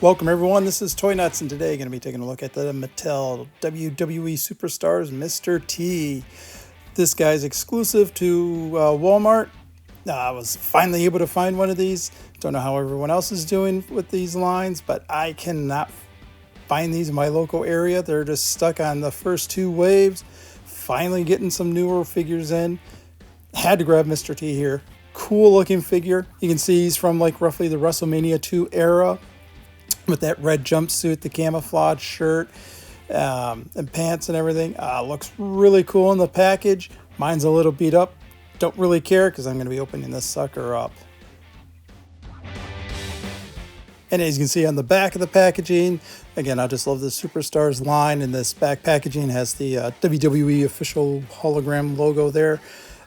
Welcome everyone, this is Toy-Nutz, and today I'm going to be taking a look at the Mattel WWE Superstars Mr. T. This guy's exclusive to Walmart. I was finally able to find one of these. Don't know how everyone else is doing with these lines, but I cannot find these in my local area. They're just stuck on the first two waves. Finally getting some newer figures in. Had to grab Mr. T here. Cool looking figure. You can see he's from like roughly the WrestleMania 2 era, with that red jumpsuit, the camouflage shirt, and pants and everything. Looks really cool in the package. Mine's a little beat up. Don't really care because I'm going to be opening this sucker up. And as you can see on the back of the packaging, again, I just love the Superstars line, and this back packaging has the WWE official hologram logo there.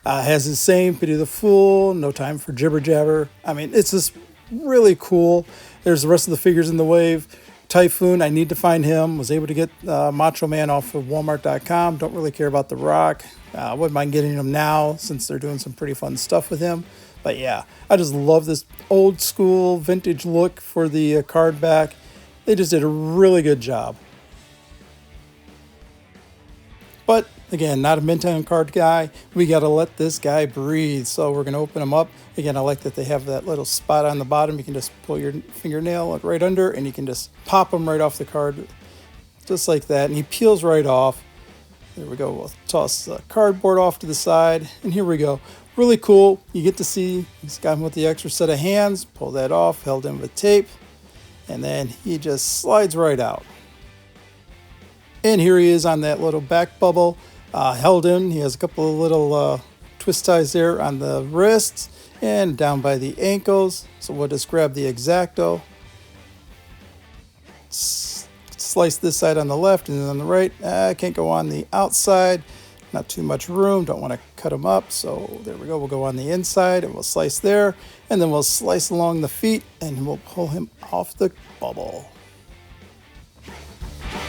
Has the same Pity the Fool, No Time for Jibber Jabber. I mean, it's just really cool. There's the rest of the figures in the wave. Typhoon, I need to find him. Was able to get Macho Man off of Walmart.com. Don't really care about The Rock. Wouldn't mind getting him now since they're doing some pretty fun stuff with him. But yeah, I just love this old school vintage look for the card back. They just did a really good job. But again, not a mint-on card guy. We got to let this guy breathe. So we're going to open him up. Again, I like that they have that little spot on the bottom. You can just pull your fingernail right under, and you can just pop him right off the card, just like that. And he peels right off. There we go. We'll toss the cardboard off to the side. And here we go. Really cool. You get to see he's got him with the extra set of hands. Pull that off, held in with tape. And then he just slides right out. And here he is on that little back bubble, held in. He has a couple of little twist ties there on the wrists and down by the ankles. So we'll just grab the X-Acto, slice this side on the left and then on the right. I can't go on the outside, not too much room, don't want to cut him up. So there we go, we'll go on the inside and we'll slice there, and then we'll slice along the feet and we'll pull him off the bubble.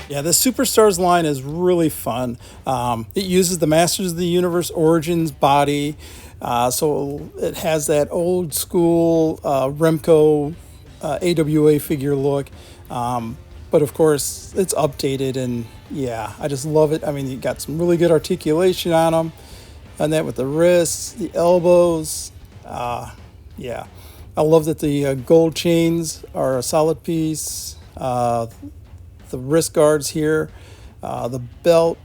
Yeah, the Superstars line is really fun. It uses the Masters of the Universe Origins body, so it has that old school Remco AWA figure look, but of course it's updated, and yeah, I just love it. I mean, you got some really good articulation on them, and that with the wrists, the elbows. Yeah, I love that the gold chains are a solid piece. The wrist guards here, the belt,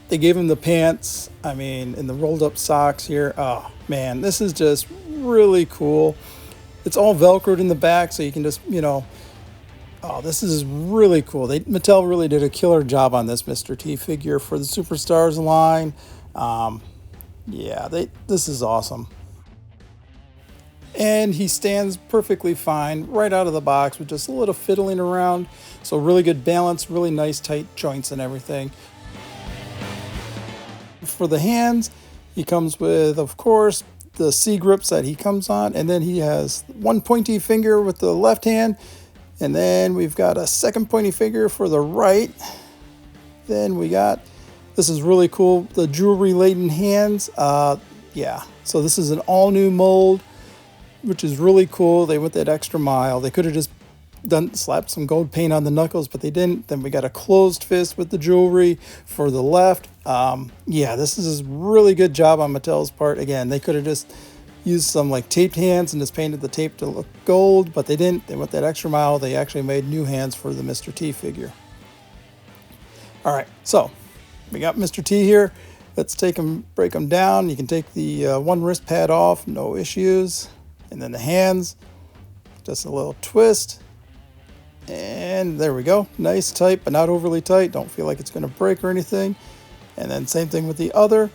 they gave him the pants, I mean, and the rolled up socks here. Oh man, this is just really cool. It's all velcroed in the back, so you can just, oh, this is really cool. Mattel really did a killer job on this Mr. T figure for the Superstars line. Yeah, this is awesome. And he stands perfectly fine right out of the box with just a little fiddling around. So really good balance, really nice tight joints and everything. For the hands, he comes with, of course, the C grips that he comes on. And then he has one pointy finger with the left hand. And then we've got a second pointy finger for the right. Then we got, this is really cool, the jewelry laden hands. Yeah, so this is an all new mold, which is really cool. They went that extra mile. They could have just slapped some gold paint on the knuckles, but they didn't. Then we got a closed fist with the jewelry for the left. Yeah, this is a really good job on Mattel's part. Again, they could have just used some like taped hands and just painted the tape to look gold, but they didn't. They went that extra mile. They actually made new hands for the Mr. T figure. All right, so we got Mr. T here. Let's break him down. You can take the one wrist pad off, no issues. And then the hands, just a little twist. And there we go. Nice tight, but not overly tight. Don't feel like it's going to break or anything. And then same thing with the other.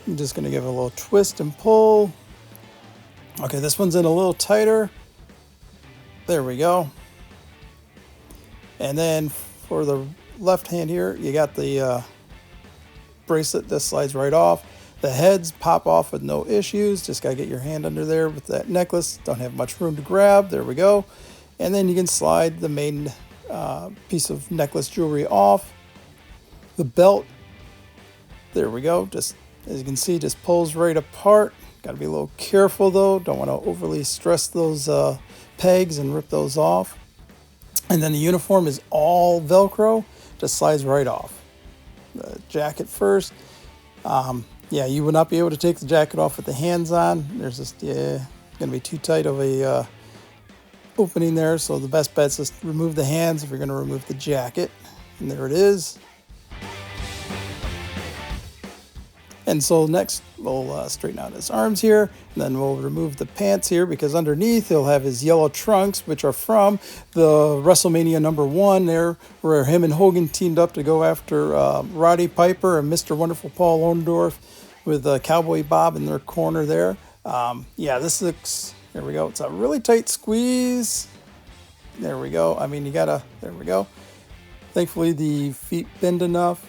I'm just going to give it a little twist and pull. Okay, this one's in a little tighter. There we go. And then for the left hand here, you got the bracelet that slides right off. The heads pop off with no issues. Just got to get your hand under there with that necklace. Don't have much room to grab. There we go. And then you can slide the main piece of necklace jewelry off. The belt, there we go. Just as you can see, just pulls right apart. Got to be a little careful though. Don't want to overly stress those pegs and rip those off. And then the uniform is all Velcro, just slides right off. The jacket first. Yeah, you would not be able to take the jacket off with the hands on. There's just, yeah, going to be too tight of a opening there. So the best bet is just remove the hands if you're going to remove the jacket. And there it is. And so next we'll straighten out his arms here, and then we'll remove the pants here because underneath he'll have his yellow trunks, which are from the WrestleMania #1 there, where him and Hogan teamed up to go after Roddy Piper and Mr. Wonderful Paul Orndorff with Cowboy Bob in their corner there. Yeah, this looks, there we go. It's a really tight squeeze. There we go. I mean, you gotta, there we go. Thankfully the feet bend enough.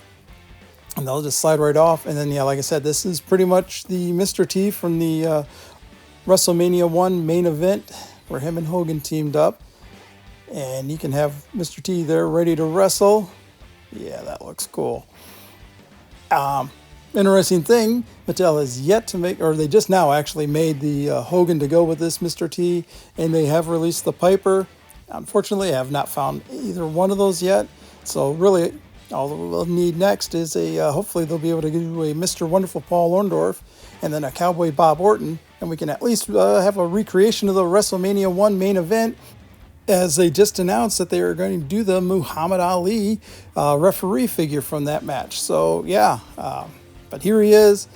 And they'll just slide right off. And then, yeah, like I said, this is pretty much the Mr. T from the WrestleMania 1 main event where him and Hogan teamed up. And you can have Mr. T there ready to wrestle. Yeah, that looks cool. Interesting thing, Mattel has yet to make, or they just now actually made the Hogan to go with this Mr. T. And they have released the Piper. Unfortunately, I have not found either one of those yet. So really, all we'll need next is hopefully they'll be able to do a Mr. Wonderful Paul Orndorff and then a Cowboy Bob Orton, and we can at least have a recreation of the WrestleMania 1 main event, as they just announced that they are going to do the Muhammad Ali referee figure from that match. So yeah, but here he is.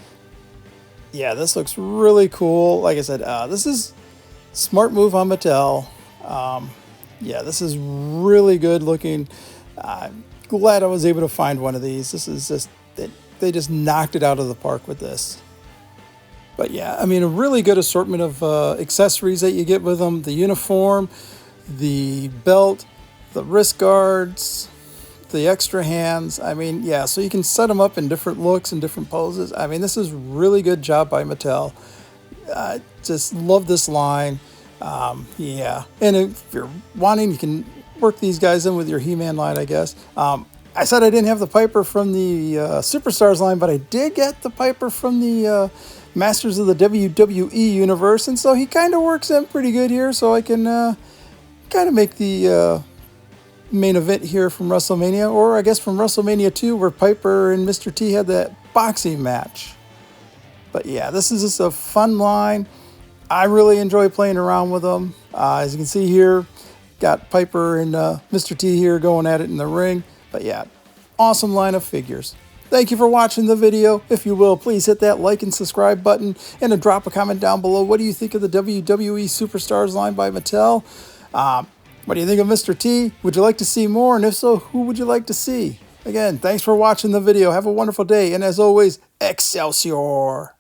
Yeah, this looks really cool. Like I said, this is smart move on Mattel. Yeah, this is really good looking. Glad I was able to find one of these. This is just, they just knocked it out of the park with this. But yeah, I mean, a really good assortment of accessories that you get with them. The uniform, the belt, the wrist guards, the extra hands. I mean, yeah, so you can set them up in different looks and different poses. I mean, this is really good job by Mattel. Just love this line. Yeah, and if you're wanting, you can work these guys in with your He-Man line, I guess. I said I didn't have the Piper from the Superstars line, but I did get the Piper from the Masters of the WWE universe, and so he kind of works in pretty good here, so I can kind of make the main event here from WrestleMania, or I guess from WrestleMania 2, where Piper and Mr. T had that boxing match. But yeah, this is just a fun line. I really enjoy playing around with them. As you can see here, got Piper and Mr. T here going at it in the ring. But yeah, awesome line of figures. Thank you for watching the video. If you will, please hit that like and subscribe button and drop a comment down below. What do you think of the WWE Superstars line by Mattel? What do you think of Mr. T? Would you like to see more? And if so, who would you like to see? Again, thanks for watching the video. Have a wonderful day. And as always, Excelsior!